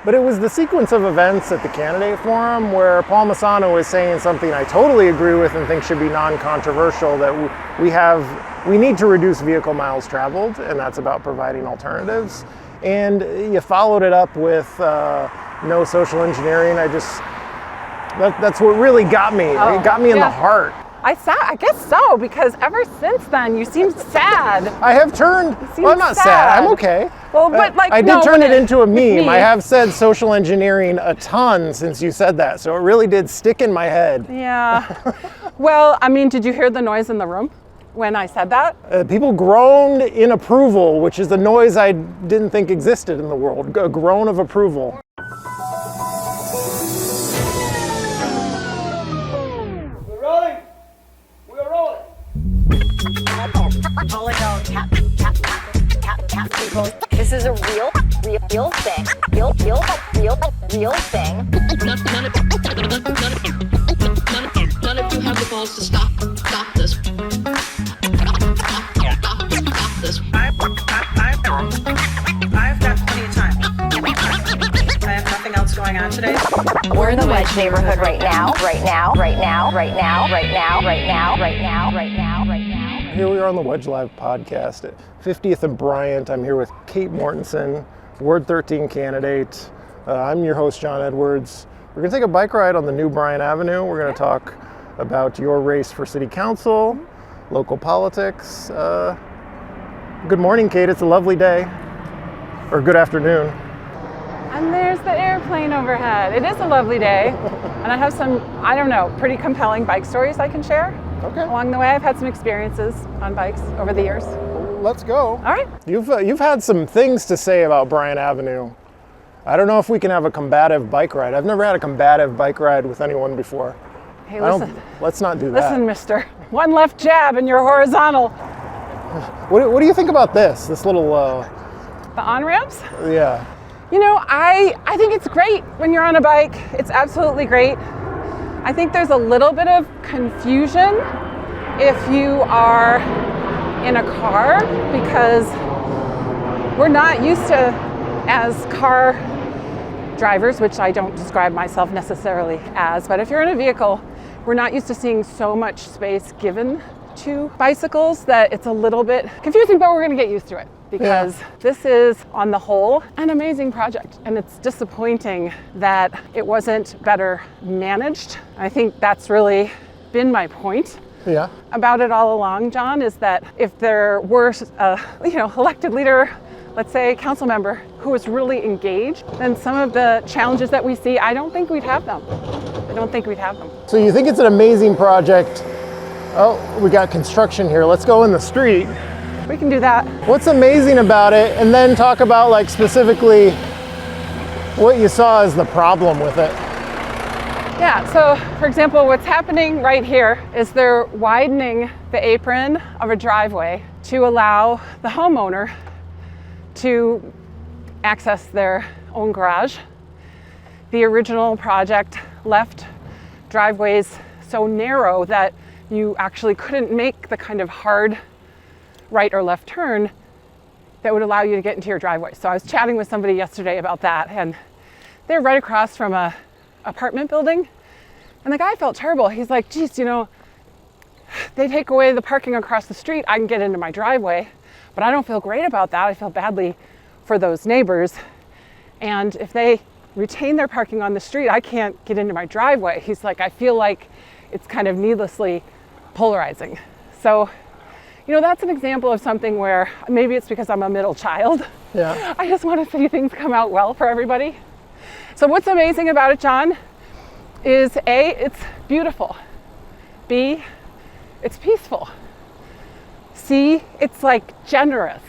But it was the sequence of events at the candidate forum where Paul Massano was saying something I totally agree with and think should be non-controversial, that we need to reduce vehicle miles traveled, and that's about providing alternatives. And you followed it up with no social engineering. That's what really got me. It got me in the heart. I guess so, because ever since then you seemed sad. I have turned, well, I'm not sad, I'm okay. Well, but like, I did turn it into a meme. I have said social engineering a ton since you said that, so it really did stick in my head. Yeah. Well, I mean, did you hear the noise in the room when I said that? People groaned in approval, which is a noise I didn't think existed in the world, a groan of approval. This is a real thing. Real thing. None of you have the balls to stop this. Stop this. I've got plenty of time. I have nothing else going on today. We're in the Wedge neighborhood right now. Here we are on the Wedge Live podcast at 50th and Bryant. I'm here with Kate Mortenson, Ward 13 candidate. I'm your host, John Edwards. We're going to take a bike ride on the new Bryant Avenue. We're going to talk about your race for city council, local politics. Good morning, Kate. It's a lovely day. Or good afternoon. And there's the airplane overhead. It is a lovely day. And I have some, pretty compelling bike stories I can share. Okay. Along the way, I've had some experiences on bikes over the years. Let's go. All right. You've had some things to say about Bryant Avenue. I don't know if we can have a combative bike ride. I've never had a combative bike ride with anyone before. Hey, listen. Let's not do that. Listen, mister. One left jab and you're horizontal. What do you think about this? This little... The on-ramps? Yeah. You know, I think it's great when you're on a bike. It's absolutely great. I think there's a little bit of confusion if you are in a car, because we're not used to, as car drivers, which I don't describe myself necessarily as, but if you're in a vehicle, we're not used to seeing so much space given to bicycles that it's a little bit confusing, but we're going to get used to it. Because this is, on the whole, an amazing project. And it's disappointing that it wasn't better managed. I think that's really been my point about it all along, John, is that if there were a elected leader, let's say a council member, who was really engaged, then some of the challenges that we see, I don't think we'd have them. So you think it's an amazing project. Oh, we got construction here. Let's go in the street. We can do that. What's amazing about it, and then talk about like specifically what you saw as the problem with it. Yeah, so for example, what's happening right here is they're widening the apron of a driveway to allow the homeowner to access their own garage. The original project left driveways so narrow that you actually couldn't make the kind of hard right or left turn that would allow you to get into your driveway. So I was chatting with somebody yesterday about that, and they're right across from a apartment building, and the guy felt terrible. He's like, geez, they take away the parking across the street, I can get into my driveway, but I don't feel great about that. I feel badly for those neighbors, and if they retain their parking on the street, I can't get into my driveway. He's like, I feel like it's kind of needlessly polarizing. So that's an example of something where maybe it's because I'm a middle child. Yeah. I just want to see things come out well for everybody. So what's amazing about it, John, is A, it's beautiful. B, it's peaceful. C, it's like generous.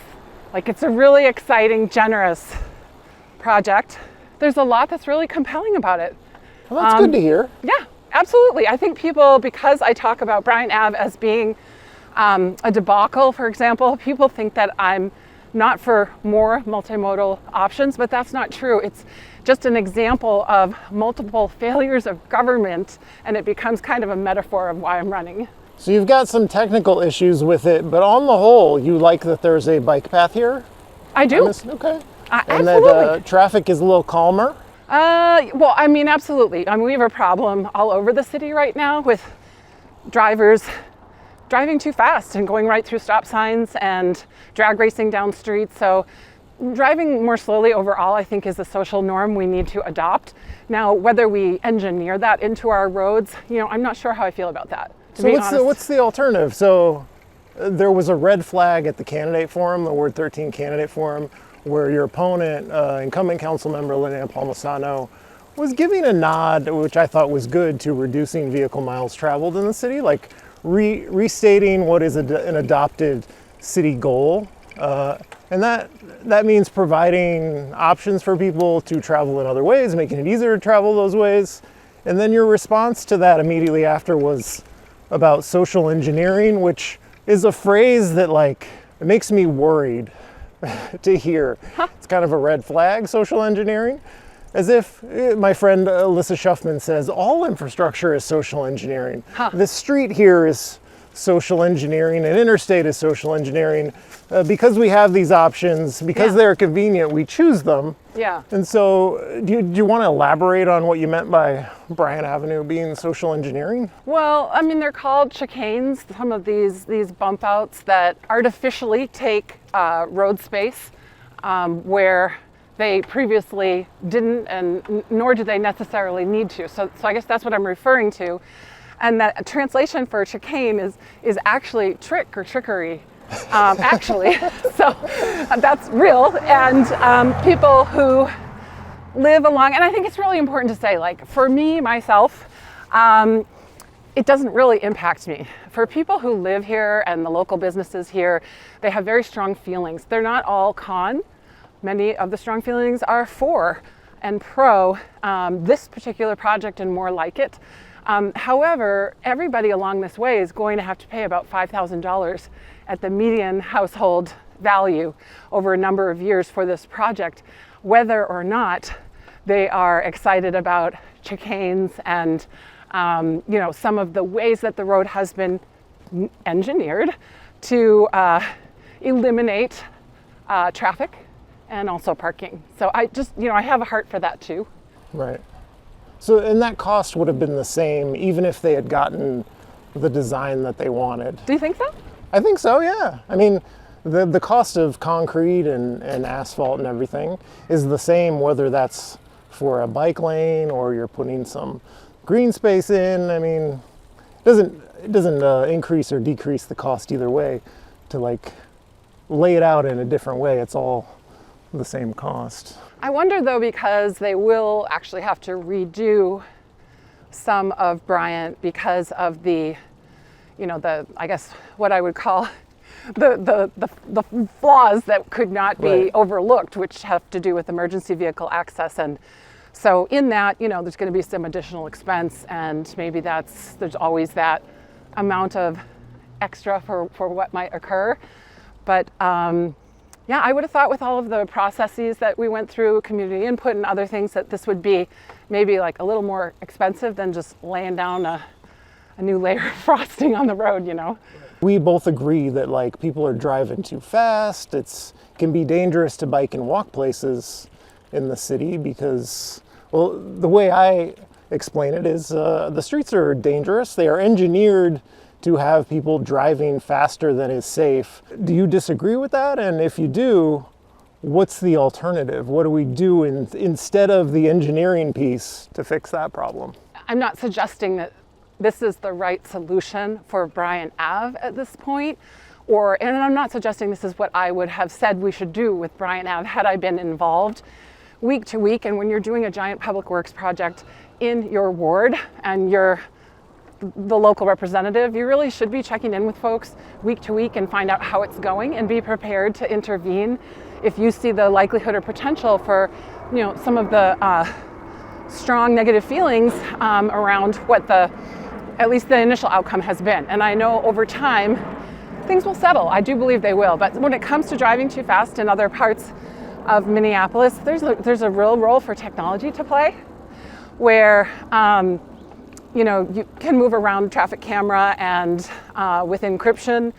Like it's a really exciting, generous project. There's a lot that's really compelling about it. Well, that's good to hear. Yeah, absolutely. I think people, because I talk about Bryant Ave as being a debacle, for example, people think that I'm not for more multimodal options, but that's not true. It's just an example of multiple failures of government, and it becomes kind of a metaphor of why I'm running. So you've got some technical issues with it, but on the whole, you like that there's a bike path here? I do. Okay. And absolutely. That traffic is a little calmer? Well, I mean, absolutely. I mean, we have a problem all over the city right now with drivers driving too fast and going right through stop signs and drag racing down streets. So driving more slowly overall, I think, is a social norm we need to adopt. Now, whether we engineer that into our roads, I'm not sure how I feel about that, to be honest. What's the alternative? So there was a red flag at the candidate forum, the Ward 13 candidate forum, where your opponent, incumbent council member Linnea Palmisano, was giving a nod, which I thought was good, to reducing vehicle miles traveled in the city, like restating what is an adopted city goal. And that means providing options for people to travel in other ways, making it easier to travel those ways. And then your response to that immediately after was about social engineering, which is a phrase that it makes me worried to hear. It's kind of a red flag, social engineering. As if my friend Alyssa Shuffman says, all infrastructure is social engineering. The street here is social engineering, and interstate is social engineering. Because we have these options, because they're convenient, we choose them. Yeah. And so do you want to elaborate on what you meant by Bryant Avenue being social engineering? Well, I mean, they're called chicanes, some of these bump outs that artificially take road space where they previously didn't, and nor do they necessarily need to. So I guess that's what I'm referring to. And that translation for chicane is actually trick or trickery, actually. So that's real. And people who live along, and I think it's really important to say, for me, myself, it doesn't really impact me. For people who live here and the local businesses here, they have very strong feelings. They're not all con. Many of the strong feelings are for and pro this particular project and more like it. However, everybody along this way is going to have to pay about $5,000 at the median household value over a number of years for this project, whether or not they are excited about chicanes and some of the ways that the road has been engineered to eliminate traffic and also parking. So I just, I have a heart for that too. Right. So, and that cost would have been the same even if they had gotten the design that they wanted. Do you think so? I think so, yeah. I mean, the cost of concrete and asphalt and everything is the same whether that's for a bike lane or you're putting some green space in. I mean, it doesn't increase or decrease the cost either way to lay it out in a different way. It's all the same cost. I wonder though, because they will actually have to redo some of Bryant because of the, I guess what I would call the flaws that could not be overlooked, which have to do with emergency vehicle access. And so in that, there's going to be some additional expense, and maybe there's always that amount of extra for what might occur. But yeah, I would have thought with all of the processes that we went through, community input and other things, that this would be maybe a little more expensive than just laying down a new layer of frosting on the road, We both agree that people are driving too fast. It can be dangerous to bike and walk places in the city because, well, the way I explain it is the streets are dangerous. They are engineered to have people driving faster than is safe. Do you disagree with that? And if you do, what's the alternative? What do we do instead of the engineering piece to fix that problem? I'm not suggesting that this is the right solution for Bryant Ave at this point, and I'm not suggesting this is what I would have said we should do with Bryant Ave had I been involved week to week. And when you're doing a giant public works project in your ward and you're the local representative, you really should be checking in with folks week to week and find out how it's going and be prepared to intervene if you see the likelihood or potential for, some of the strong negative feelings around what at least the initial outcome has been. And I know over time, things will settle. I do believe they will. But when it comes to driving too fast in other parts of Minneapolis, there's a real role for technology to play, where you can move around traffic camera and with encryption,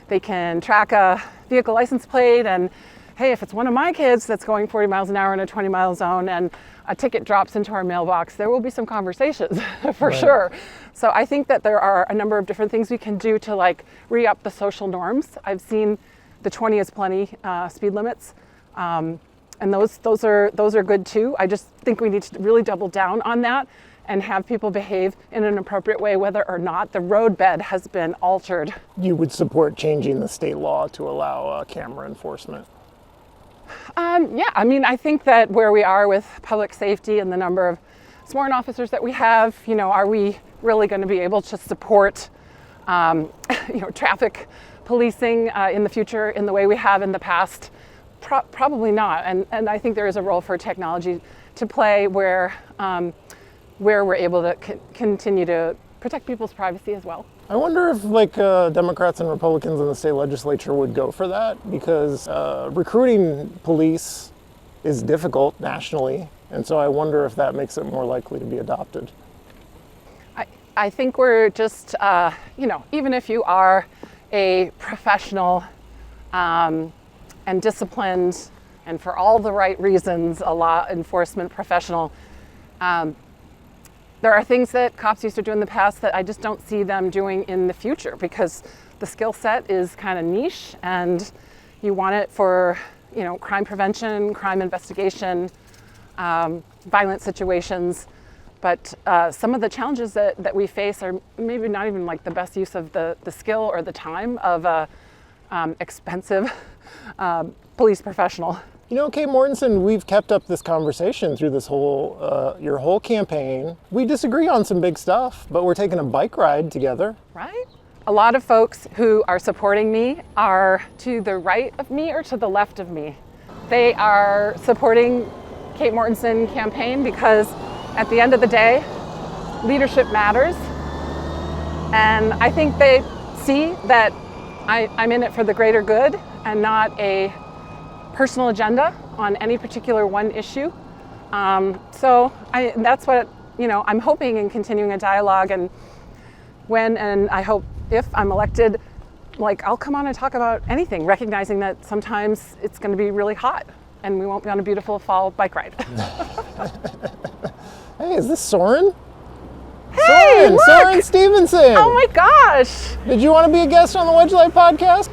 they can track a vehicle license plate and hey, if it's one of my kids that's going 40 miles an hour in a 20-mile zone and a ticket drops into our mailbox, there will be some conversations for sure. So I think that there are a number of different things we can do to like re-up the social norms. I've seen the 20 is plenty speed limits, and those are good too. I just think we need to really double down on that and have people behave in an appropriate way, whether or not the roadbed has been altered. You would support changing the state law to allow camera enforcement? Yeah, I mean, I think that where we are with public safety and the number of sworn officers that we have, you know, are we really going to be able to support, traffic policing in the future in the way we have in the past? Probably not. And I think there is a role for technology to play where we're able to continue to protect people's privacy as well. I wonder if Democrats and Republicans in the state legislature would go for that, because recruiting police is difficult nationally, and so I wonder if that makes it more likely to be adopted. I think we're just, even if you are a professional and disciplined and for all the right reasons, a law enforcement professional, there are things that cops used to do in the past that I just don't see them doing in the future, because the skill set is kind of niche and you want it for, crime prevention, crime investigation, violent situations. But some of the challenges that we face are maybe not even like the best use of the skill or the time of a expensive police professional. Kate Mortenson, we've kept up this conversation through this your whole campaign. We disagree on some big stuff, but we're taking a bike ride together. Right? A lot of folks who are supporting me are to the right of me or to the left of me. They are supporting Kate Mortenson campaign because at the end of the day, leadership matters. And I think they see that I'm in it for the greater good and not a personal agenda on any particular one issue. So that's what, I'm hoping in continuing a dialogue, and I hope if I'm elected, I'll come on and talk about anything, recognizing that sometimes it's going to be really hot and we won't be on a beautiful fall bike ride. Hey, is this Soren? Hey, look! Soren Stevenson! Oh my gosh! Did you want to be a guest on the Wedge Life podcast?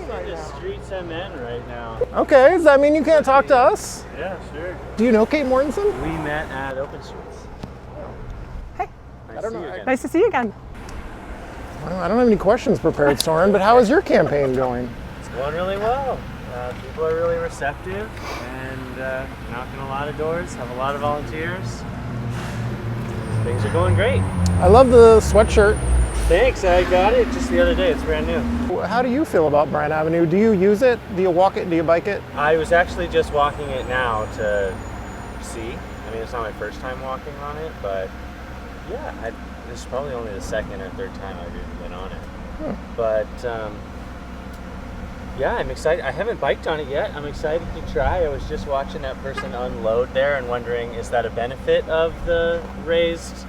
The streets I'm in right now. Okay, does that mean you can't talk to us? Yeah, sure. Do you know Kate Mortenson? We met at Open Streets. Hey, Nice to see you again. nice to see you again. Well, I don't have any questions prepared, Soren, but how is your campaign going? It's going really well. People are really receptive and knocking a lot of doors, have a lot of volunteers. Things are going great. I love the sweatshirt. Thanks, I got it just the other day. It's brand new. How do you feel about Bryant Avenue? Do you use it? Do you walk it? Do you bike it? I was actually just walking it now to see. I mean, it's not my first time walking on it, but yeah, this is probably only the second or third time I've even been on it. But yeah, I'm excited. I haven't biked on it yet. I'm excited to try. I was just watching that person unload there and wondering, is that a benefit of the raised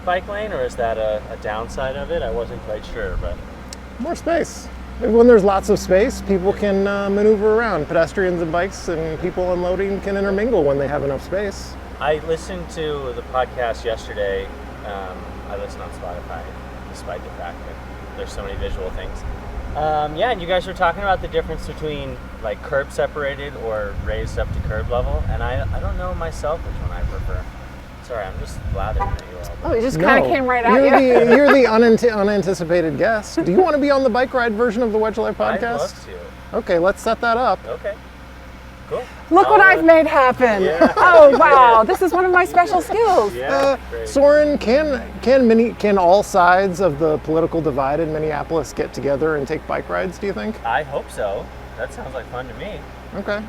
bike lane, or is that a downside of it? I wasn't quite sure, but More space. When there's lots of space, people can maneuver around. Pedestrians and bikes and people unloading can intermingle when they have enough space. I listened to the podcast yesterday. I listen on Spotify, despite the fact that there's so many visual things. Yeah, and you guys were talking about the difference between like curb separated or raised up to curb level, and I don't know myself which one I prefer. Sorry, I'm just blathering at you all. Oh, you just kind of came right at You're the unanticipated guest. Do you want to be on the bike ride version of the Wedge Life podcast? I'd love to. Okay, let's set that up. Okay. Cool. Look what I've made happen. Yeah. Oh, wow. This is one of my special skills. Yeah. Great. Soren, can all sides of the political divide in Minneapolis get together and take bike rides, do you think? I hope so. That sounds like fun to me. Okay.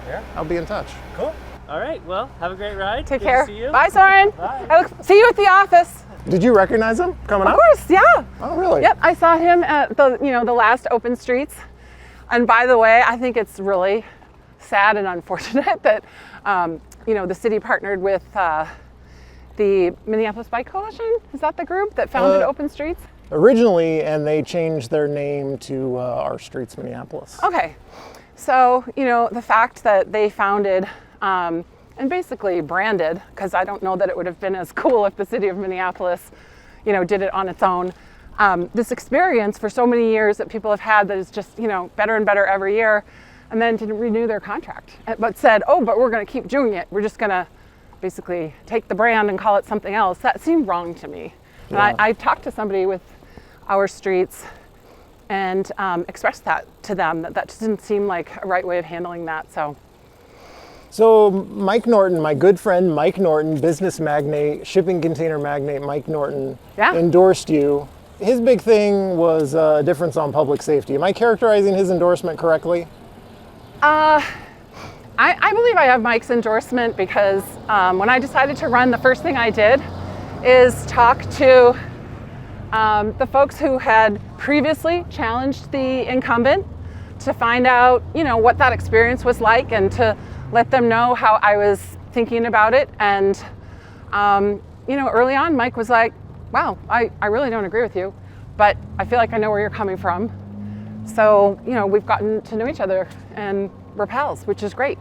Yeah. I'll be in touch. Cool. All right. Well, have a great ride. Take Good care. To see you. Bye, Soren. Bye. See you at the office. Did you recognize him coming Of up? course, yeah. Oh, really? Yep, I saw him at the last Open Streets. And by the way, I think it's really sad and unfortunate that the city partnered with the Minneapolis Bike Coalition. Is that the group that founded Open Streets? originally, and they changed their name to Our Streets Minneapolis. Okay, so the fact that they founded and basically branded, because I don't know that it would have been as cool if the city of Minneapolis, did it on its own. This experience for so many years that people have had that is just better and better every year, and then didn't renew their contract, but said, oh, but we're going to keep doing it. We're just going to basically take the brand and call it something else. That seemed wrong to me. Yeah. And I talked to somebody with Our Streets and expressed that to them, that just didn't seem like a right way of handling that. So Mike Norton, my good friend Mike Norton, business magnate, shipping container magnate Mike Norton, endorsed you. His big thing was a difference on public safety. Am I characterizing his endorsement correctly? I believe I have Mike's endorsement because when I decided to run, the first thing I did is talk to the folks who had previously challenged the incumbent to find out, what that experience was like, and to let them know how I was thinking about it. And, early on, Mike was like, wow, I really don't agree with you, but I feel like I know where you're coming from. So, we've gotten to know each other and we're pals, which is great.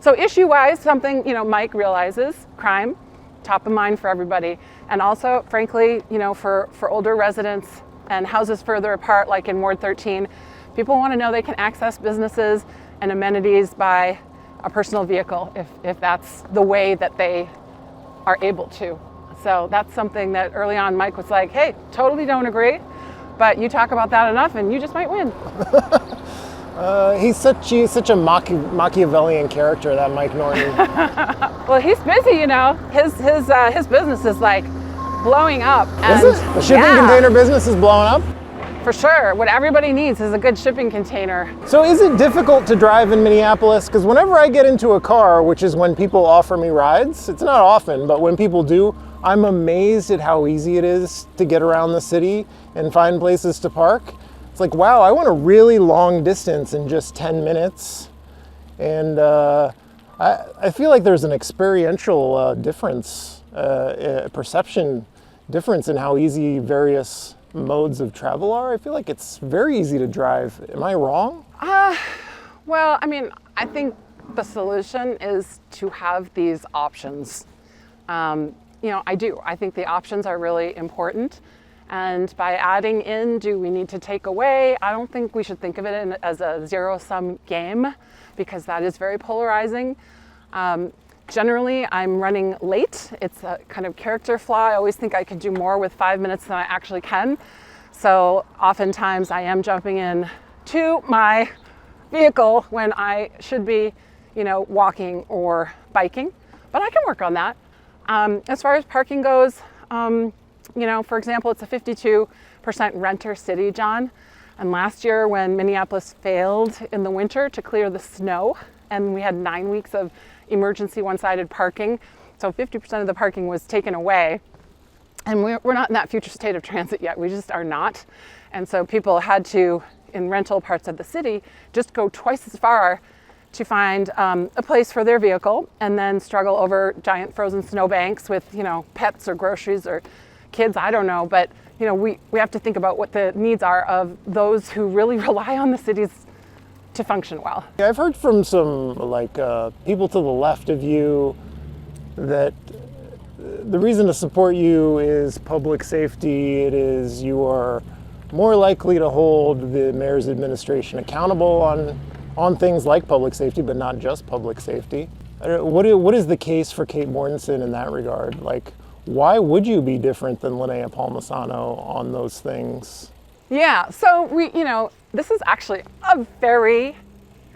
So issue-wise, something, Mike realizes, crime, top of mind for everybody. And also, frankly, for older residents and houses further apart, like in Ward 13, people want to know they can access businesses and amenities by a personal vehicle if that's the way that they are able to. So that's something that early on Mike was like, hey, totally don't agree, but you talk about that enough and you just might win. He's such a Machiavellian character, that Mike Norton. Well, he's busy, his business is like blowing up. And is it? The shipping container business is blowing up? For sure. What everybody needs is a good shipping container. So is it difficult to drive in Minneapolis? Because whenever I get into a car, which is when people offer me rides, it's not often, but when people do, I'm amazed at how easy it is to get around the city and find places to park. It's like, wow, I want a really long distance in just 10 minutes. And I feel like there's an experiential difference, perception difference in how easy various modes of travel are. I feel like it's very easy to drive. Am I wrong? Well, I think the solution is to have these options. I do. I think the options are really important. And by adding in, do we need to take away? I don't think we should think of it as a zero-sum game, because that is very polarizing. Generally, I'm running late. It's a kind of character flaw. I always think I could do more with 5 minutes than I actually can. So oftentimes I am jumping in to my vehicle when I should be, walking or biking, but I can work on that. As far as parking goes, for example, it's a 52% renter city, John. And last year when Minneapolis failed in the winter to clear the snow, and we had 9 weeks of emergency one-sided parking, so 50% of the parking was taken away. And we're not in that future state of transit yet, we just are not. And so people had to, in rental parts of the city, just go twice as far to find a place for their vehicle, and then struggle over giant frozen snowbanks with, pets or groceries or kids, I don't know. But, we have to think about what the needs are of those who really rely on the cities to function well. I've heard from some people to the left of you that the reason to support you is public safety. It is you are more likely to hold the mayor's administration accountable on things like public safety, but not just public safety. What is the case for Kate Mortenson in that regard? Why would you be different than Linnea Palmisano on those things? Yeah, so this is actually a very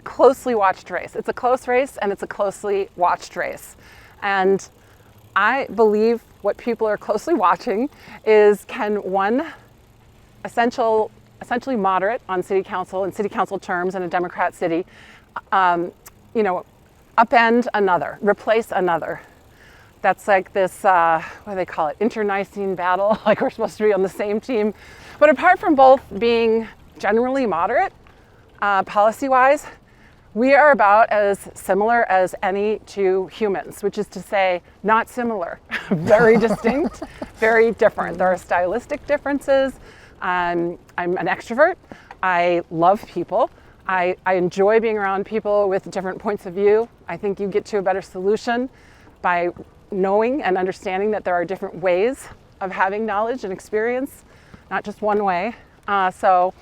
closely watched race. It's a close race and it's a closely watched race. And I believe what people are closely watching is, can one essentially moderate on city council and city council terms in a Democrat city, upend another, replace another. That's like this, what do they call it, internecine battle, like we're supposed to be on the same team. But apart from both being generally moderate, policy-wise, we are about as similar as any two humans, which is to say, not similar, very distinct, very different. There are stylistic differences, I'm an extrovert. I love people. I enjoy being around people with different points of view. I think you get to a better solution by knowing and understanding that there are different ways of having knowledge and experience, not just one way. So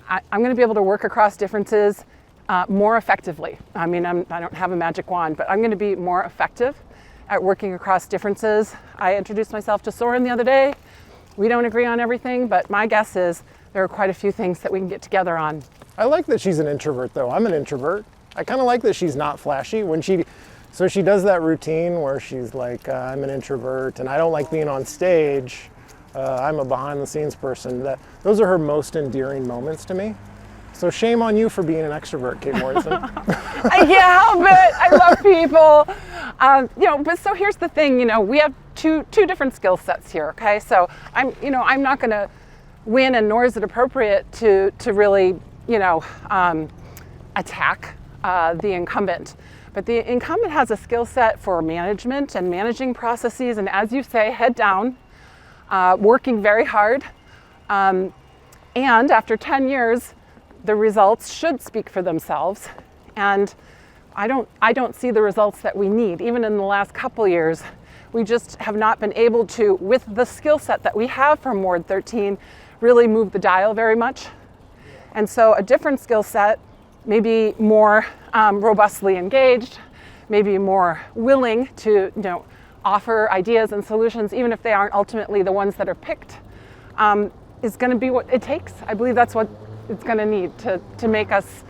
I'm going to be able to work across differences more effectively. I mean, I don't have a magic wand, but I'm going to be more effective at working across differences. I introduced myself to Soren the other day. We don't agree on everything, but my guess is there are quite a few things that we can get together on. I like that she's an introvert, though. I'm an introvert. I kind of like that she's not flashy. So she does that routine where she's like, I'm an introvert and I don't like being on stage. I'm a behind-the-scenes person. Those are her most endearing moments to me. So shame on you for being an extrovert, Kate Mortenson. I can't help it. I love people. But so here's the thing. We have two different skill sets here. Okay, so I'm not going to win, and nor is it appropriate to really attack the incumbent. But the incumbent has a skill set for management and managing processes, and as you say, head down, working very hard. And after 10 years, the results should speak for themselves. And I don't see the results that we need. Even in the last couple years, we just have not been able to, with the skill set that we have from Ward 13, really move the dial very much. And so a different skill set, maybe more robustly engaged, maybe more willing to offer ideas and solutions, even if they aren't ultimately the ones that are picked, is going to be what it takes. I believe that's what it's going to need to make us,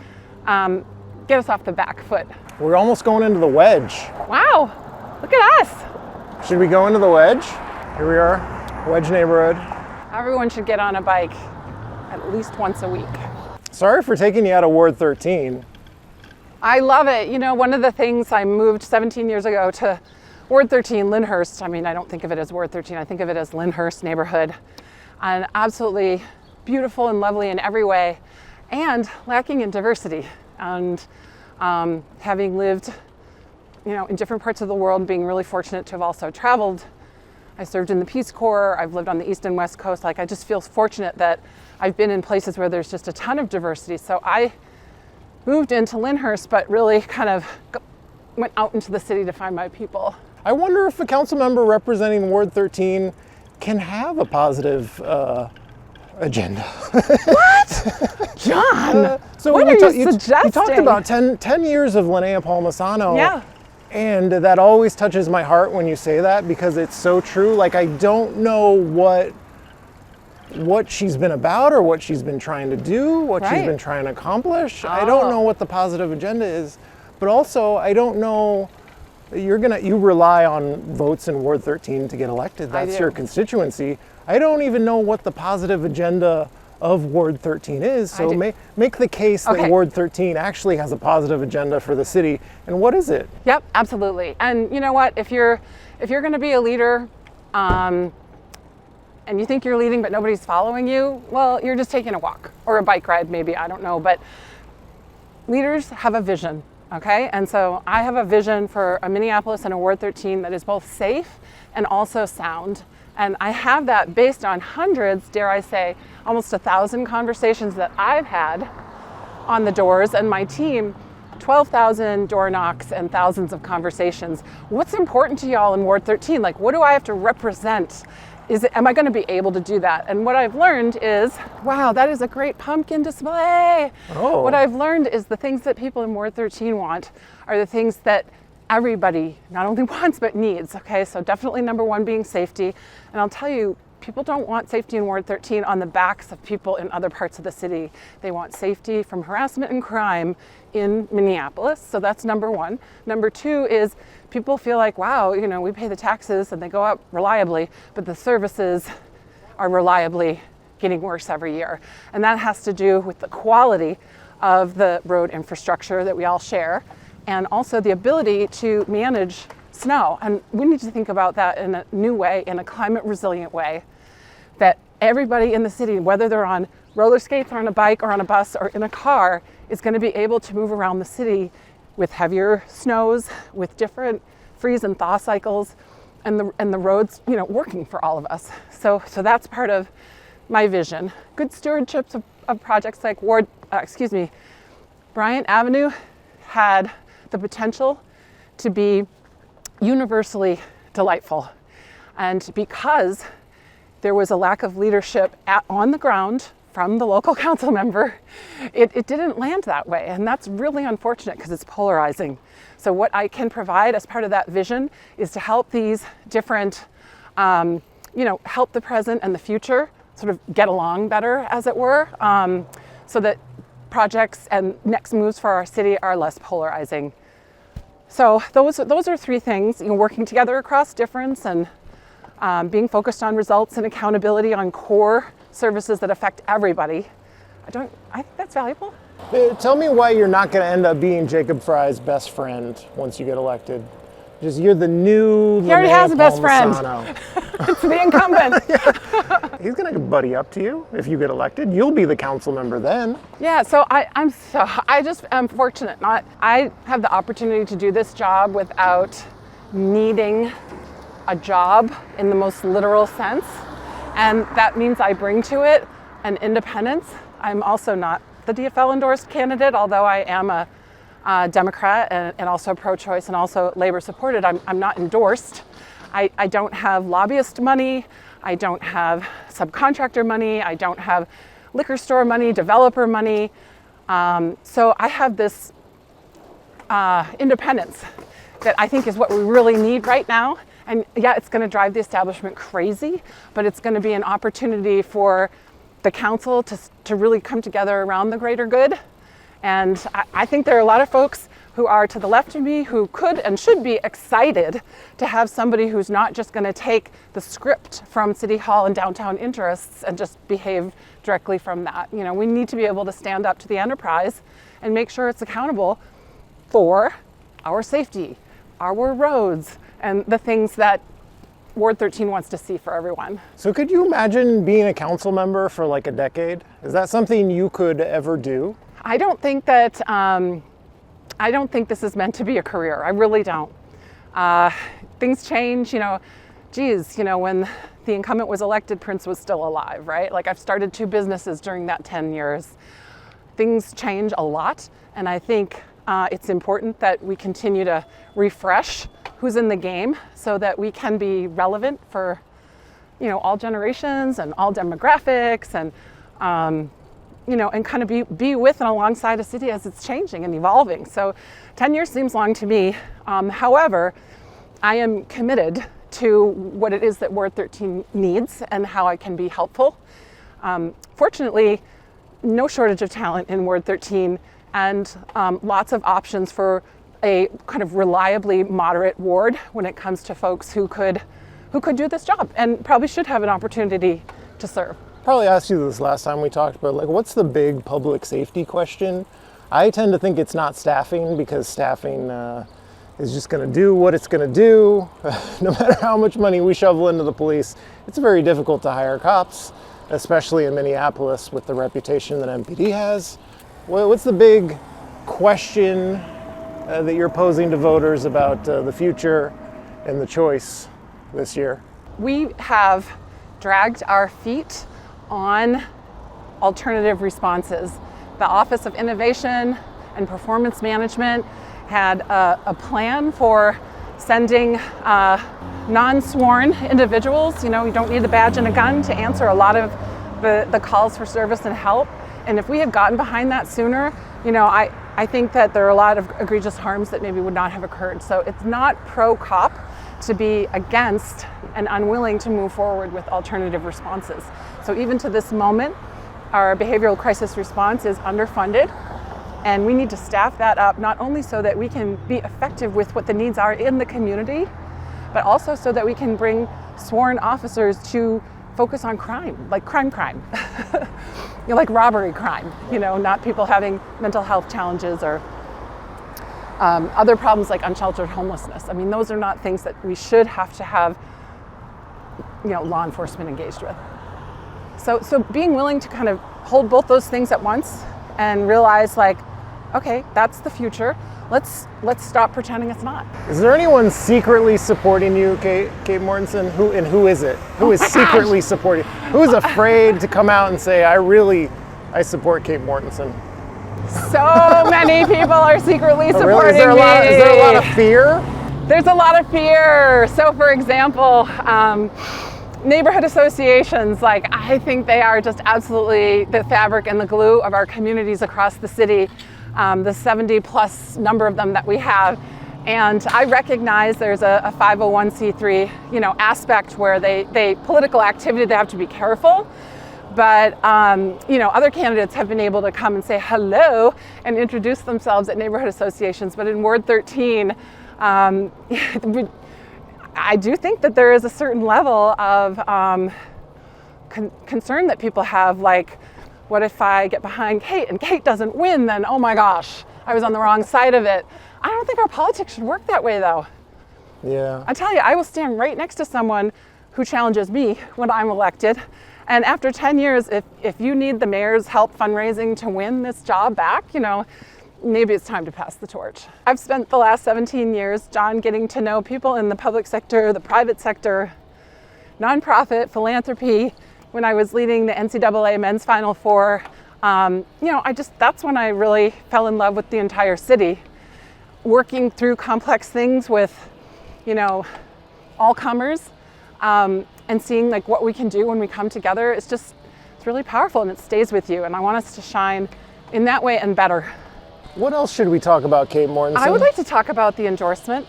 get us off the back foot. We're almost going into the Wedge. Wow, look at us. Should we go into the Wedge? Here we are, Wedge neighborhood. Everyone should get on a bike at least once a week. Sorry for taking you out of Ward 13. I love it. One of the things, I moved 17 years ago to Ward 13, Lyndhurst. I mean, I don't think of it as Ward 13, I think of it as Lyndhurst neighborhood. And absolutely beautiful and lovely in every way, and lacking in diversity. And having lived, in different parts of the world, being really fortunate to have also traveled. I served in the Peace Corps, I've lived on the East and West Coast. I just feel fortunate that I've been in places where there's just a ton of diversity. So I moved into Lyndhurst, but really kind of went out into the city to find my people. I wonder if a council member representing Ward 13 can have a positive agenda. What? John, So what are you suggesting? You talked about 10 years of Linnea Palmisano. Yeah. And that always touches my heart when you say that, because it's so true. Like, I don't know what she's been about or what she's been trying to do, what she's been trying to accomplish. I don't know what the positive agenda is, but also I don't know. You rely on votes in Ward 13 to get elected. That's your constituency. I don't even know what the positive agenda of Ward 13 is. So make the case that Ward 13 actually has a positive agenda for the city. And what is it? Yep, absolutely. And you know what? If you're going to be a leader, and you think you're leading but nobody's following you, well, you're just taking a walk or a bike ride, maybe, I don't know. But leaders have a vision, okay? And so I have a vision for a Minneapolis and a Ward 13 that is both safe and also sound. And I have that based on hundreds, dare I say, almost 1,000 conversations that I've had on the doors, and my team, 12,000 door knocks and thousands of conversations. What's important to y'all in Ward 13? Like, what do I have to represent? Am I going to be able to do that? And what I've learned is, wow, that is a great pumpkin display. Oh. What I've learned is the things that people in Ward 13 want are the things that everybody not only wants but needs. Okay, so definitely number one being safety. And I'll tell you, people don't want safety in Ward 13 on the backs of people in other parts of the city. They want safety from harassment and crime in Minneapolis. So that's number one. Number two is people feel like, wow, we pay the taxes and they go up reliably, but the services are reliably getting worse every year. And that has to do with the quality of the road infrastructure that we all share, and also the ability to manage snow. And we need to think about that in a new way, in a climate resilient way, that everybody in the city, whether they're on roller skates or on a bike or on a bus or in a car, is going to be able to move around the city with heavier snows, with different freeze and thaw cycles, and the roads, working for all of us. So that's part of, my vision. Good stewardship of projects like Bryant Avenue had the potential to be universally delightful. And because there was a lack of leadership on the ground from the local council member, it didn't land that way. And that's really unfortunate because it's polarizing. So what I can provide as part of that vision is to help these different, help the present and the future sort of get along better, as it were, so that projects and next moves for our city are less polarizing. So those are three things, working together across difference and being focused on results and accountability on core services that affect everybody. I think that's valuable. Tell me why you're not going to end up being Jacob Fry's best friend once you get elected. Just you're the new. He already has a best friend. It's the incumbent. Yeah. He's going to buddy up to you if you get elected. You'll be the council member then. Yeah. So I just am fortunate. I have the opportunity to do this job without needing a job in the most literal sense, and that means I bring to it an independence. I'm also not the DFL endorsed candidate, although I am a Democrat and also pro-choice and also labor supported. I'm not endorsed. I don't have lobbyist money. I don't have subcontractor money. I don't have liquor store money, developer money. So I have this independence that I think is what we really need right now. And yeah, it's going to drive the establishment crazy, but it's going to be an opportunity for the council to really come together around the greater good. And I think there are a lot of folks who are to the left of me who could and should be excited to have somebody who's not just going to take the script from City Hall and downtown interests and just behave directly from that. We need to be able to stand up to the enterprise and make sure it's accountable for our safety, our roads, and the things that Ward 13 wants to see for everyone. So could you imagine being a council member for like a decade? Is that something you could ever do? I don't think that, I don't think this is meant to be a career. I really don't. Things change, when the incumbent was elected, Prince was still alive, right? Like I've started 2 businesses during that 10 years. Things change a lot, and I think it's important that we continue to refresh who's in the game so that we can be relevant for, all generations and all demographics and, and kind of be with and alongside a city as it's changing and evolving. So 10 years seems long to me. However, I am committed to what it is that Ward 13 needs and how I can be helpful. Fortunately, no shortage of talent in Ward 13 and lots of options for a kind of reliably moderate ward when it comes to folks who could do this job and probably should have an opportunity to serve. Probably asked you this last time we talked, but what's the big public safety question? I tend to think it's not staffing because staffing is just going to do what it's going to do. No matter how much money we shovel into the police, it's very difficult to hire cops, especially in Minneapolis with the reputation that MPD has. What's the big question that you're posing to voters about the future and the choice this year? We have dragged our feet on alternative responses. The Office of Innovation and Performance Management had a plan for sending non-sworn individuals. You don't need a badge and a gun to answer a lot of the calls for service and help. And if we had gotten behind that sooner, I think that there are a lot of egregious harms that maybe would not have occurred. So it's not pro-cop to be against and unwilling to move forward with alternative responses. So even to this moment, our behavioral crisis response is underfunded, and we need to staff that up, not only so that we can be effective with what the needs are in the community, but also so that we can bring sworn officers to focus on crime, like crime, like robbery crime, not people having mental health challenges or other problems like unsheltered homelessness. I mean, those are not things that we should have to have, law enforcement engaged with. So being willing to kind of hold both those things at once and realize okay, that's the future. let's stop pretending it's not. Is there anyone secretly supporting you, Kate Mortenson? Who is it? Who is secretly supporting? Who is afraid to come out and say, I support Kate Mortenson? So many people are secretly supporting Really? Is there a lot of fear? There's a lot of fear. So for example, neighborhood associations, like I think they are just absolutely the fabric and the glue of our communities across the city, the 70 plus number of them that we have. And I recognize there's a 501c3, aspect where they political activity, they have to be careful. But, other candidates have been able to come and say hello and introduce themselves at neighborhood associations. But in Ward 13, I do think that there is a certain level of concern that people have, like, what if I get behind Kate and Kate doesn't win, then oh my gosh, I was on the wrong side of it. I don't think our politics should work that way though. Yeah. I tell you, I will stand right next to someone who challenges me when I'm elected. And after 10 years, if you need the mayor's help fundraising to win this job back, maybe it's time to pass the torch. I've spent the last 17 years, John, getting to know people in the public sector, the private sector, nonprofit, philanthropy. When I was leading the NCAA men's Final Four, that's when I really fell in love with the entire city. Working through complex things with, all comers, and seeing like what we can do when we come together, it's really powerful and it stays with you. And I want us to shine in that way and better. What else should we talk about, Kate Mortenson? I would like to talk about the endorsement.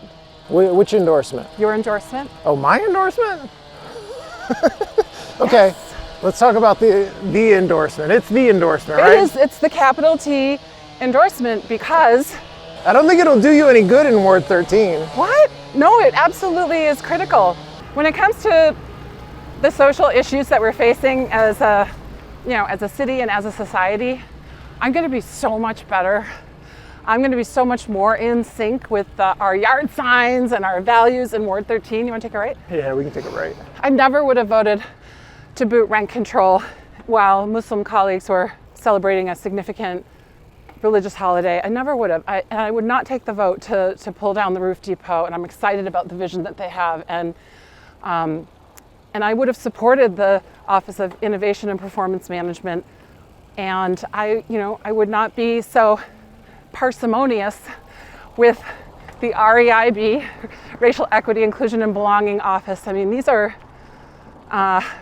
Which endorsement? Your endorsement. Oh, my endorsement? Okay, yes. Let's talk about the endorsement. It's the endorsement, right? It is. It's the capital T endorsement because... I don't think it'll do you any good in Ward 13. What? No, it absolutely is critical. When it comes to the social issues that we're facing as a city and as a society, I'm going to be so much better. I'm going to be so much more in sync with our yard signs and our values in Ward 13. You want to take a right? Yeah, we can take a right. I never would have voted to boot rent control while Muslim colleagues were celebrating a significant religious holiday. I never would have. I would not take the vote to pull down the roof depot, and I'm excited about the vision that they have. And I would have supported the Office of Innovation and Performance Management. And I would not be so parsimonious with the REIB, Racial Equity, Inclusion, and Belonging Office. I mean, these are,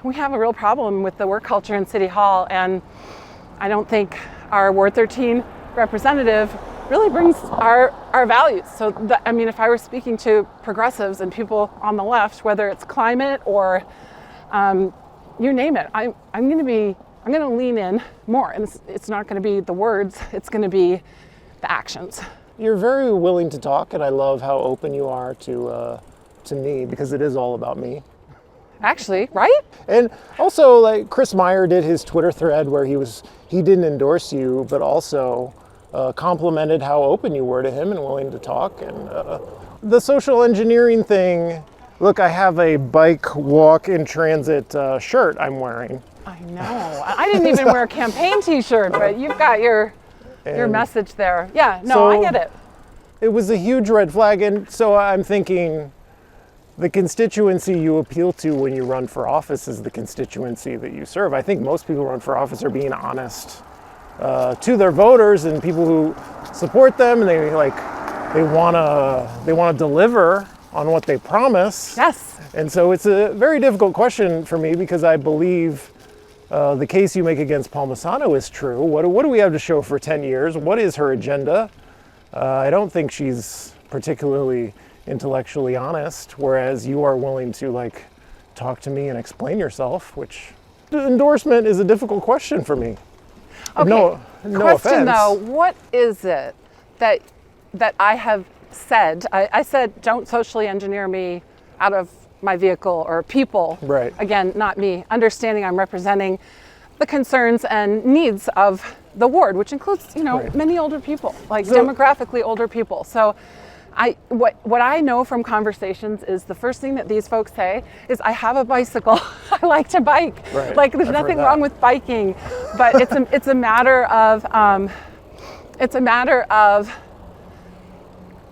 we have a real problem with the work culture in City Hall, and I don't think our Ward 13 representative really brings our values. So, if I were speaking to progressives and people on the left, whether it's climate or you name it, I'm going to lean in more, and it's not going to be the words, it's going to be the actions. You're very willing to talk, and I love how open you are to me, because it is all about me. Actually, right? And also, like, Chris Meyer did his Twitter thread where he didn't endorse you, but also complimented how open you were to him and willing to talk. And the social engineering thing, look, I have a bike, walk, and transit shirt I'm wearing. I know. I didn't even wear a campaign t-shirt, but you've got your message there. Yeah, no, I get it. It was a huge red flag, and so I'm thinking the constituency you appeal to when you run for office is the constituency that you serve. I think most people who run for office are being honest to their voters and people who support them, and they want to deliver on what they promise. Yes. And so it's a very difficult question for me, because I believe the case you make against Palmisano is true. What do we have to show for 10 years? What is her agenda? I don't think she's particularly intellectually honest, whereas you are willing to talk to me and explain yourself, which the endorsement is a difficult question for me. Okay. No question offense. Though, what is it that I have said? I said, don't socially engineer me out of my vehicle or people. Right. Again, not me. Understanding I'm representing the concerns and needs of the ward, which includes, right. many older people, demographically older people. So what I know from conversations is the first thing that these folks say is, I have a bicycle. I like to bike. Right. There's nothing wrong with biking, but it's a matter of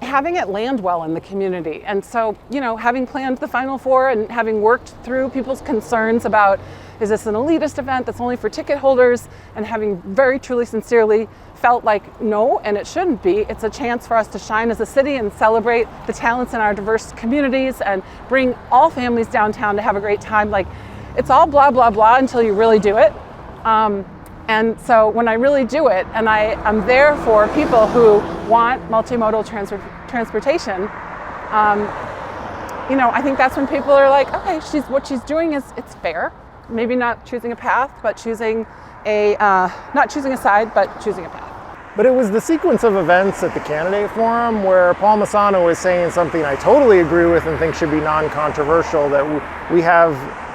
having it land well in the community. And so, you know, having planned the Final Four and having worked through people's concerns about, is this an elitist event that's only for ticket holders, and having very truly, sincerely felt like no, and it shouldn't be. It's a chance for us to shine as a city and celebrate the talents in our diverse communities and bring all families downtown to have a great time. Like, it's all blah, blah, blah until you really do it. And so when I really do it, and I'm there for people who want multimodal transportation, you know, I think that's when people are like, okay, what she's doing it's fair. Maybe not choosing a path, but choosing not choosing a side, but choosing a path. But it was the sequence of events at the candidate forum where Paul Masano was saying something I totally agree with and think should be non-controversial, that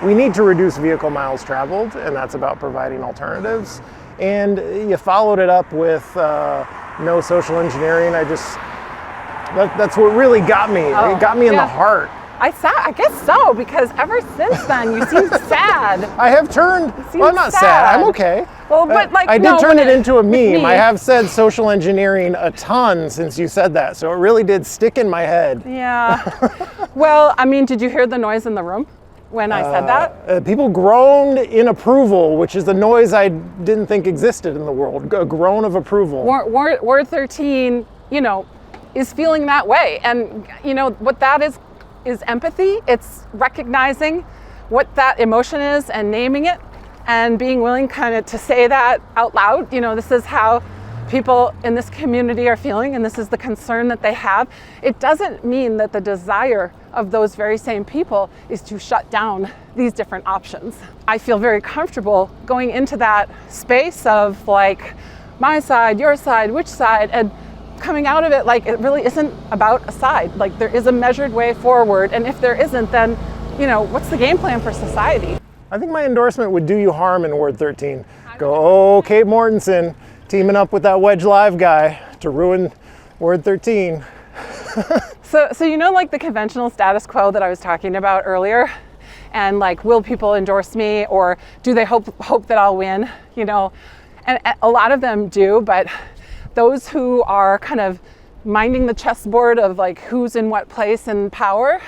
we need to reduce vehicle miles traveled, and that's about providing alternatives. And you followed it up with no social engineering. That's what really got me. It got me in the heart. I guess so, because ever since then you seem sad. I have turned, well, I'm not sad, I'm okay. Well, but like, I did turn it into a meme. I have said social engineering a ton since you said that, so it really did stick in my head. Yeah. Well, I mean, did you hear the noise in the room when I said that? People groaned in approval, which is the noise I didn't think existed in the world, a groan of approval. Ward 13, you know, is feeling that way. And, you know, what that is empathy. It's recognizing what that emotion is and naming it and being willing kind of to say that out loud. You know, this is how people in this community are feeling, and this is the concern that they have. It doesn't mean that the desire of those very same people is to shut down these different options. I feel very comfortable going into that space of like, my side, your side, which side, and coming out of it like it really isn't about a side. Like, there is a measured way forward, and if there isn't, then, you know, what's the game plan for society? I think my endorsement would do you harm in Ward 13. Go, oh, Kate Mortenson teaming up with that Wedge Live guy to ruin Ward 13. So you know, like the conventional status quo that I was talking about earlier, and like, will people endorse me, or do they hope that I'll win? You know, and a lot of them do, but those who are kind of minding the chessboard of like who's in what place and power.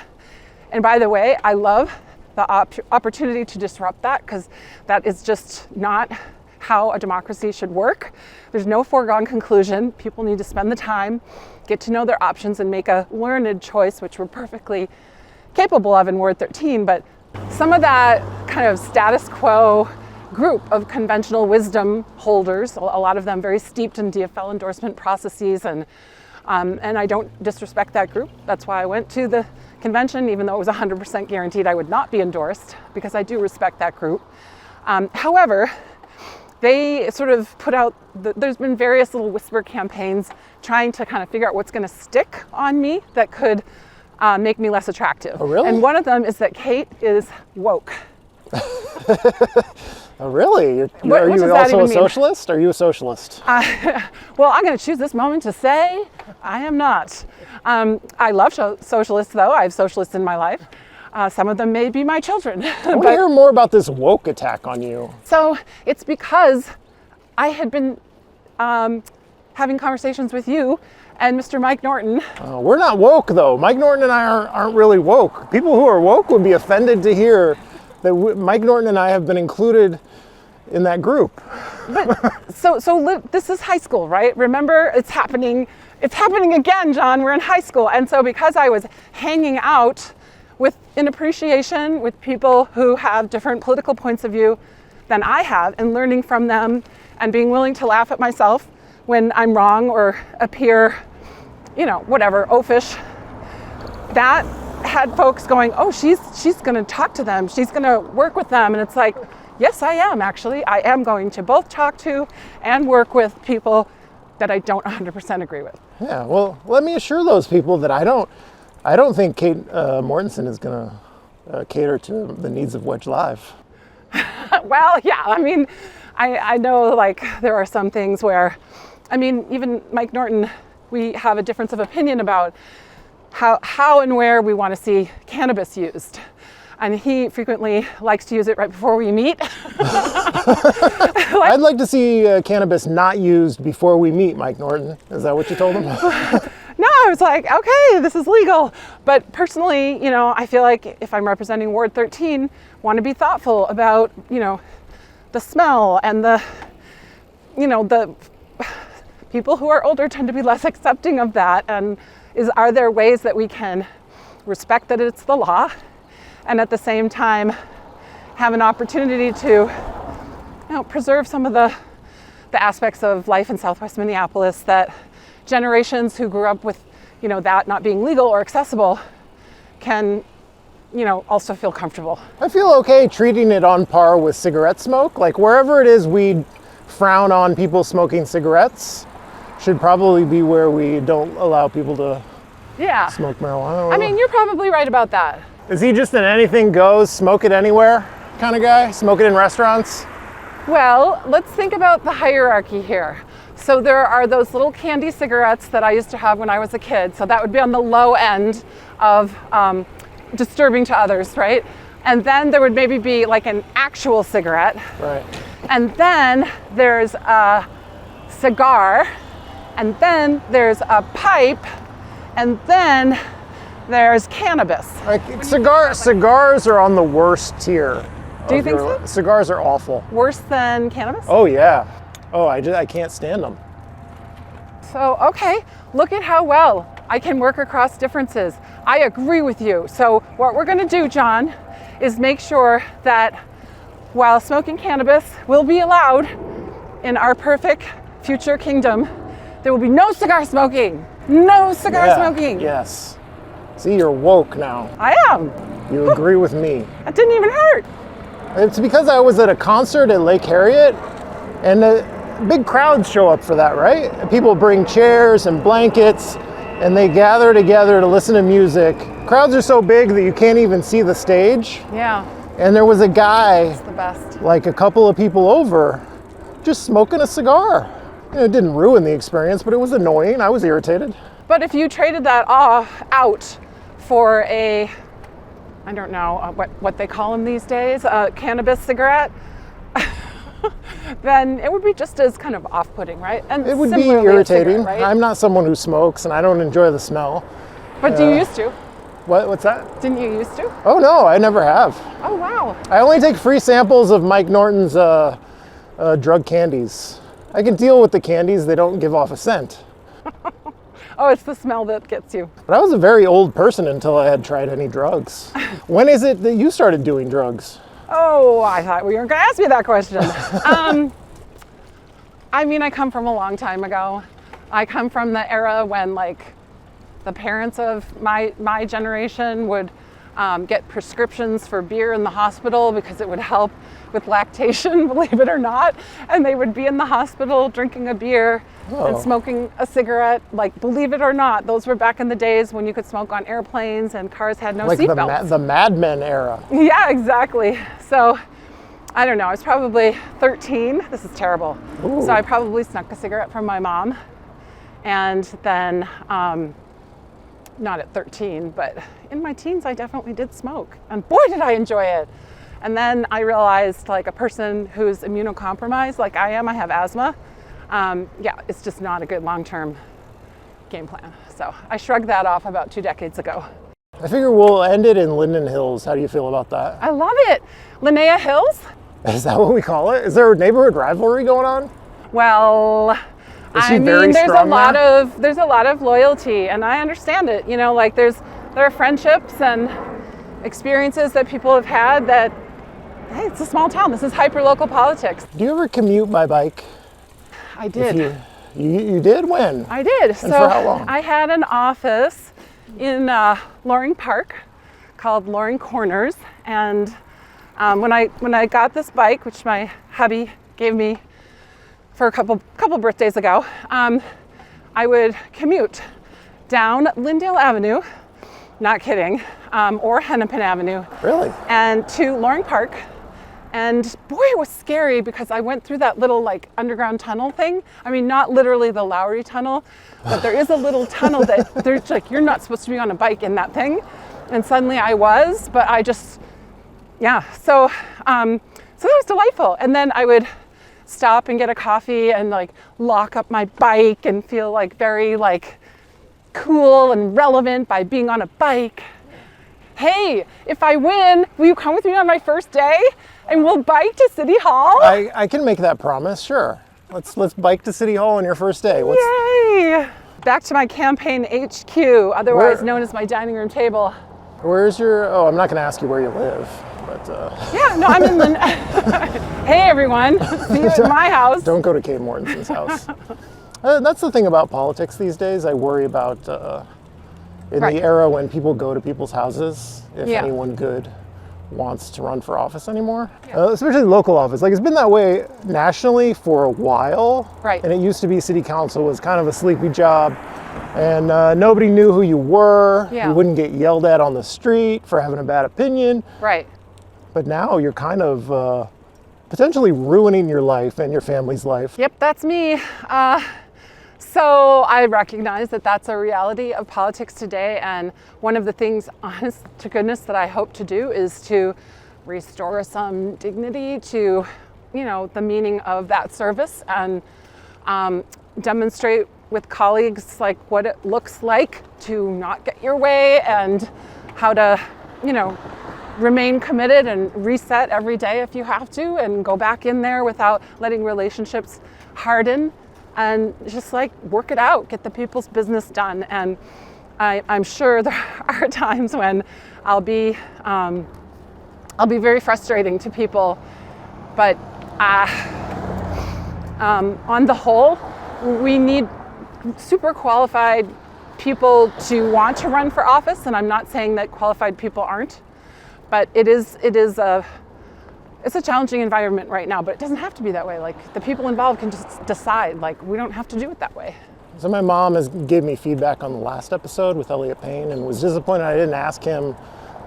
And by the way, I love the opportunity to disrupt that, because that is just not how a democracy should work. There's no foregone conclusion. People need to spend the time, get to know their options, and make a learned choice, which we're perfectly capable of in Ward 13. But some of that kind of status quo group of conventional wisdom holders, a lot of them very steeped in DFL endorsement processes, and I don't disrespect that group. That's why I went to the convention, even though it was 100% guaranteed I would not be endorsed, because I do respect that group. However, they sort of put out, there's been various little whisper campaigns trying to kind of figure out what's going to stick on me that could make me less attractive. Oh, really? And one of them is that Kate is woke. Oh, really? Are What you also a socialist? Are you a socialist? Well, I'm going to choose this moment to say I am not. I love socialists, though. I have socialists in my life. Some of them may be my children. I want to hear more about this woke attack on you. So it's because I had been having conversations with you and Mr. Mike Norton. We're not woke, though. Mike Norton and I aren't really woke. People who are woke would be offended to hear that Mike Norton and I have been included in that group. But this is high school, right? Remember, it's happening again, John. We're in high school. And so because I was hanging out in appreciation with people who have different political points of view than I have, and learning from them and being willing to laugh at myself when I'm wrong or appear, you know, whatever, oafish, that had folks going, oh, she's going to talk to them, she's going to work with them. And it's like, yes, I am actually. I am going to both talk to and work with people that I don't 100% agree with. Yeah, well, let me assure those people that I don't think Kate Mortenson is going to cater to the needs of Wedge Live. Well, yeah, I mean, I know, like, there are some things where, I mean, even Mike Norton, we have a difference of opinion about how and where we want to see cannabis used. And he frequently likes to use it right before we meet. I'd like to see cannabis not used before we meet, Mike Norton. Is that what you told him? No, I was like, okay, this is legal. But personally, you know, I feel like if I'm representing Ward 13, want to be thoughtful about, you know, the smell and the, you know, the people who are older tend to be less accepting of that. And are there ways that we can respect that it's the law and at the same time have an opportunity to, you know, preserve some of the aspects of life in Southwest Minneapolis that generations who grew up with, you know, that not being legal or accessible can, you know, also feel comfortable. I feel okay treating it on par with cigarette smoke. Like wherever it is we frown on people smoking cigarettes should probably be where we don't allow people to smoke marijuana. I mean, you're probably right about that. Is he just an anything goes, smoke it anywhere kind of guy? Smoke it in restaurants? Well, let's think about the hierarchy here. So there are those little candy cigarettes that I used to have when I was a kid. So that would be on the low end of disturbing to others, right? And then there would maybe be like an actual cigarette. Right. And then there's a cigar. And then there's a pipe. And then there's cannabis. Like cigars are on the worst tier. Do you think so? Cigars are awful. Worse than cannabis? Oh yeah. Oh, I can't stand them. So, okay, look at how well I can work across differences. I agree with you. So what we're gonna do, John, is make sure that while smoking cannabis will be allowed in our perfect future kingdom, there will be no cigar smoking. No cigar smoking. Yes. See, you're woke now. I am. You agree with me. That didn't even hurt. It's because I was at a concert at Lake Harriet, and big crowds show up for that, right? People bring chairs and blankets, and they gather together to listen to music. Crowds are so big that you can't even see the stage. Yeah. And there was a guy, It's the best. like a couple of people over, just smoking a cigar. You know, it didn't ruin the experience, but it was annoying. I was irritated. But if you traded that out for a, I don't know what they call them these days, a cannabis cigarette, then it would be just as kind of off-putting, right? And It would be similarly a irritating. cigarette, right? I'm not someone who smokes, and I don't enjoy the smell. But do you used to? What's that? Didn't you used to? Oh no, I never have. Oh, wow. I only take free samples of Mike Norton's drug candies. I can deal with the candies, they don't give off a scent. Oh, it's the smell that gets you. But I was a very old person until I had tried any drugs. When is it that you started doing drugs? Oh, I thought we weren't going to ask me that question. I mean, I come from a long time ago. I come from the era when, like, the parents of my generation would get prescriptions for beer in the hospital because it would help with lactation, believe it or not. And they would be in the hospital drinking a beer and smoking a cigarette. Like, believe it or not, those were back in the days when you could smoke on airplanes and cars had no Like seatbelts. the Mad Men era. Yeah, exactly. So, I don't know, I was probably 13. This is terrible. Ooh. So I probably snuck a cigarette from my mom. And then, not at 13, but in my teens, I definitely did smoke. And boy, did I enjoy it. And then I realized, like, a person who's immunocompromised, like I am, I have asthma. Yeah, it's just not a good long-term game plan. So I shrugged that off about 2 decades ago. I figure we'll end it in Linden Hills. How do you feel about that? I love it. Linnea Hills? Is that what we call it? Is there a neighborhood rivalry going on? Well, I mean, there's a lot of loyalty, and I understand it. You know, like there are friendships and experiences that people have had that, hey, it's a small town. This is hyper-local politics. Do you ever commute by bike? I did. You did? When? I did. And for how long? I had an office in Loring Park called Loring Corners, and when I got this bike, which my hubby gave me for a couple birthdays ago, I would commute down Lyndale Avenue, not kidding, or Hennepin Avenue. Really? And to Loring Park. And boy, it was scary because I went through that little, like, underground tunnel thing. I mean, not literally the Lowry Tunnel, but there is a little tunnel that there's like, you're not supposed to be on a bike in that thing. And suddenly I was, but I just, yeah. So that was delightful. And then I would stop and get a coffee and, like, lock up my bike and feel like very, like, cool and relevant by being on a bike. Hey, if I win, will you come with me on my first day? And we'll bike to City Hall? I can make that promise, sure. Let's bike to City Hall on your first day. Yay! Back to my campaign HQ, otherwise known as my dining room table. Where's your, oh, I'm not gonna ask you where you live, but. Yeah, no, I'm in the, hey everyone, see you at my house. Don't go to Kate Mortenson's house. That's the thing about politics these days. I worry about in Right. the era when people go to people's houses, if Yeah. anyone good wants to run for office anymore. Especially local office. Like, it's been that way nationally for a while. Right. And it used to be city council was kind of a sleepy job. And nobody knew who you were. Yeah. You wouldn't get yelled at on the street for having a bad opinion. Right. But now you're kind of potentially ruining your life and your family's life. Yep, that's me. So I recognize that that's a reality of politics today, and one of the things, honest to goodness, that I hope to do is to restore some dignity to, the meaning of that service, and demonstrate with colleagues like what it looks like to not get your way, and how to, remain committed and reset every day if you have to, and go back in there without letting relationships harden. And just like work it out, get the people's business done. And I'm sure there are times when I'll be very frustrating to people, but on the whole, we need super qualified people to want to run for office. And I'm not saying that qualified people aren't, but it's a challenging environment right now, but it doesn't have to be that way. Like, the people involved can just decide, like, we don't have to do it that way. So my mom gave me feedback on the last episode with Elliot Payne and was disappointed I didn't ask him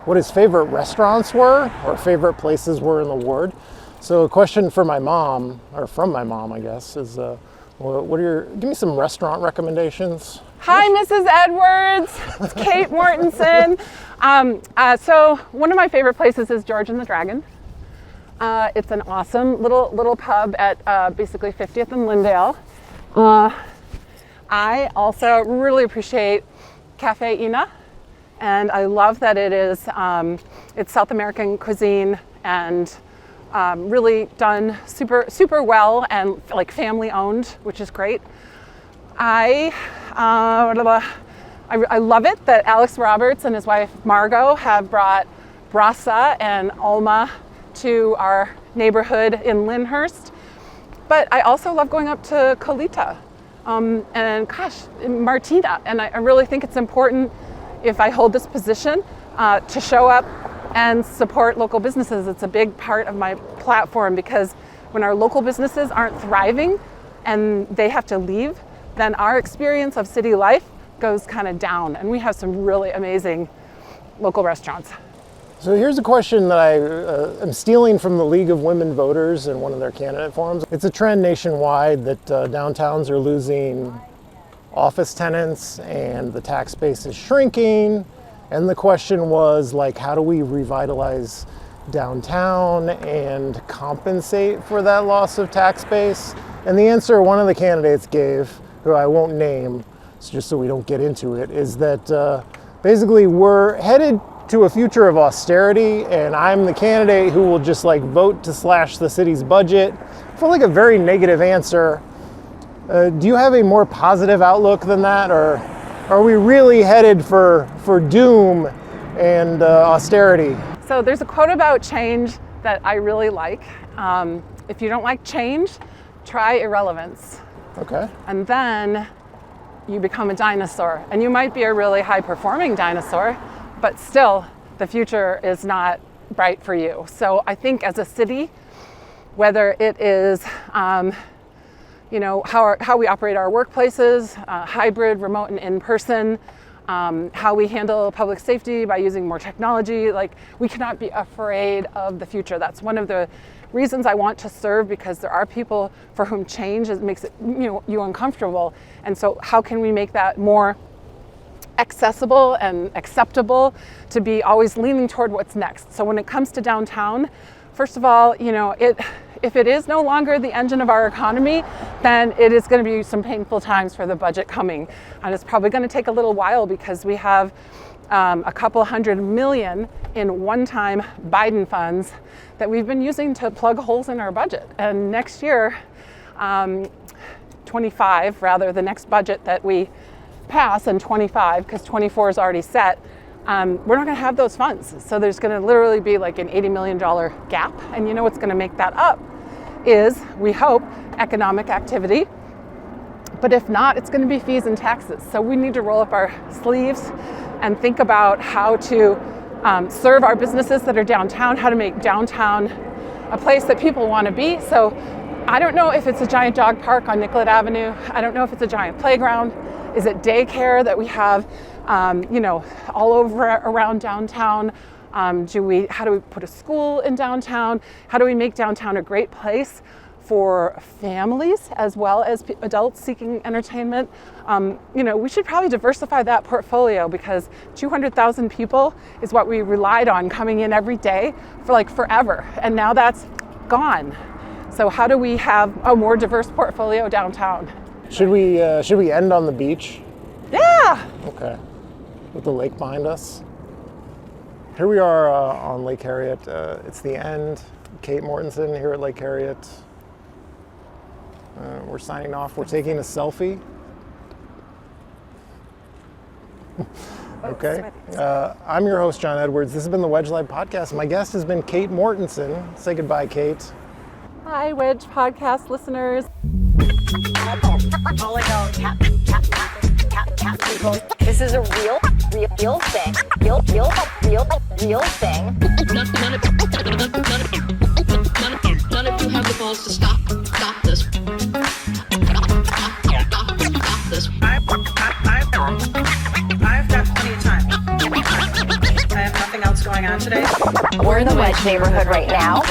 what his favorite restaurants were or favorite places were in the ward. So a question for my mom, or from my mom, I guess, is give me some restaurant recommendations. Hi, Mrs. Edwards. It's Kate Mortenson. So one of my favorite places is George and the Dragon. It's an awesome little pub at basically 50th and Lyndale. I also really appreciate Cafe Ina, and I love that it's South American cuisine and really done super well and like family owned, which is great. I love it that Alex Roberts and his wife Margot have brought Brasa and Alma to our neighborhood in Lyndhurst. But I also love going up to Colita and Martina. And I really think it's important, if I hold this position, to show up and support local businesses. It's a big part of my platform, because when our local businesses aren't thriving and they have to leave, then our experience of city life goes kind of down. And we have some really amazing local restaurants. So here's a question that I am stealing from the League of Women Voters in one of their candidate forums. It's a trend nationwide that downtowns are losing office tenants and the tax base is shrinking. And the question was, like, how do we revitalize downtown and compensate for that loss of tax base? And the answer one of the candidates gave, who I won't name, just so we don't get into it, is that basically we're headed to a future of austerity, and I'm the candidate who will just like vote to slash the city's budget. I feel like a very negative answer. Do you have a more positive outlook than that, or are we really headed for doom and austerity? So there's a quote about change that I really like. If you don't like change, try irrelevance. Okay. And then you become a dinosaur. And you might be a really high performing dinosaur, but still the future is not bright for you. So I think as a city, whether it is how we operate our workplaces, hybrid, remote, and in-person, how we handle public safety by using more technology, like, we cannot be afraid of the future. That's one of the reasons I want to serve, because there are people for whom change makes it you uncomfortable. And so how can we make that more accessible and acceptable, to be always leaning toward what's next? So when it comes to downtown, first of all, it if it is no longer the engine of our economy, then it is going to be some painful times for the budget coming. And it's probably going to take a little while because we have a couple $100 million in one-time Biden funds that we've been using to plug holes in our budget. And next year, 25, rather, the next budget that we pass in 25, because 24 is already set, we're not going to have those funds. So there's going to literally be like an $80 million gap. And you know what's going to make that up is, we hope, economic activity. But if not, it's going to be fees and taxes. So we need to roll up our sleeves and think about how to serve our businesses that are downtown, how to make downtown a place that people want to be. So I don't know if it's a giant dog park on Nicollet Avenue. I don't know if it's a giant playground. Is it daycare that we have, all over around downtown? How do we put a school in downtown? How do we make downtown a great place for families as well as adults seeking entertainment? We should probably diversify that portfolio, because 200,000 people is what we relied on coming in every day for like forever. And now that's gone. So how do we have a more diverse portfolio downtown? Should we end on the beach? Yeah. Okay. With the lake behind us. Here we are on Lake Harriet. It's the end. Kate Mortenson here at Lake Harriet. We're signing off. We're taking a selfie. Okay. I'm your host, John Edwards. This has been the Wedge Live podcast. My guest has been Kate Mortenson. Say goodbye, Kate. Hi, Wedge podcast listeners. This is a real thing. Real thing. None of you have the balls to stop this. Stop this. I've got plenty of time. I have nothing else going on today. We're in the Wedge neighborhood right now.